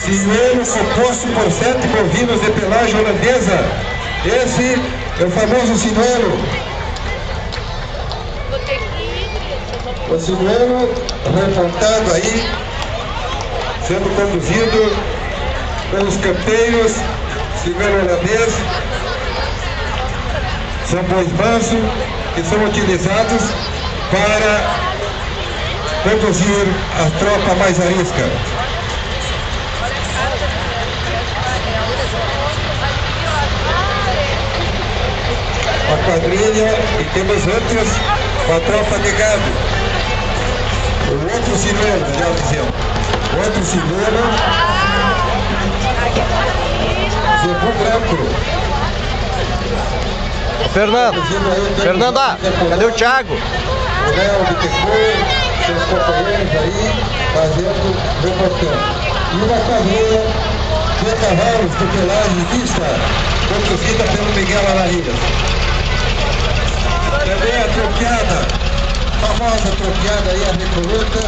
Sinuelo composto por 7 bovinos de pelagem holandesa. Esse é o famoso sinuelo. O sinuelo remontado aí, sendo conduzido pelos campeiros, sinuelo holandês. São bois mansos que são utilizados para conduzir a tropa mais arisca. A quadrilha, e temos outros com a tropa de gado. O outro sinuelo, melhor dizendo. O outro sinuelo, zebu branco. Fernanda, cadê o Thiago? O Léo de Tecor, seus companheiros aí, fazendo reportando. E uma quadrilha de cavalos de pelagem mista, conduzida pelo Miguel Alarias. Também a tropiada, famosa tropiada aí, a recoluta,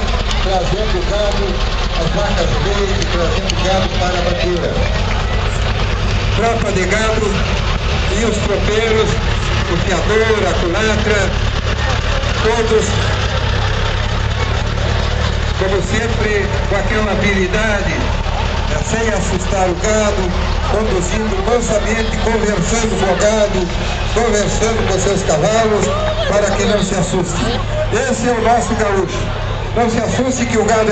trazendo gado, as vacas leite, trazendo gado para a bateira. Tropa de gado e os tropeiros, o fiador, a culatra, todos, como sempre, com aquela habilidade, sem assustar o gado, conduzindo mansamente, conversando com o gado, conversando com seus cavalos, para que não se assuste. Esse é o nosso gaúcho. Não se assuste que o gado é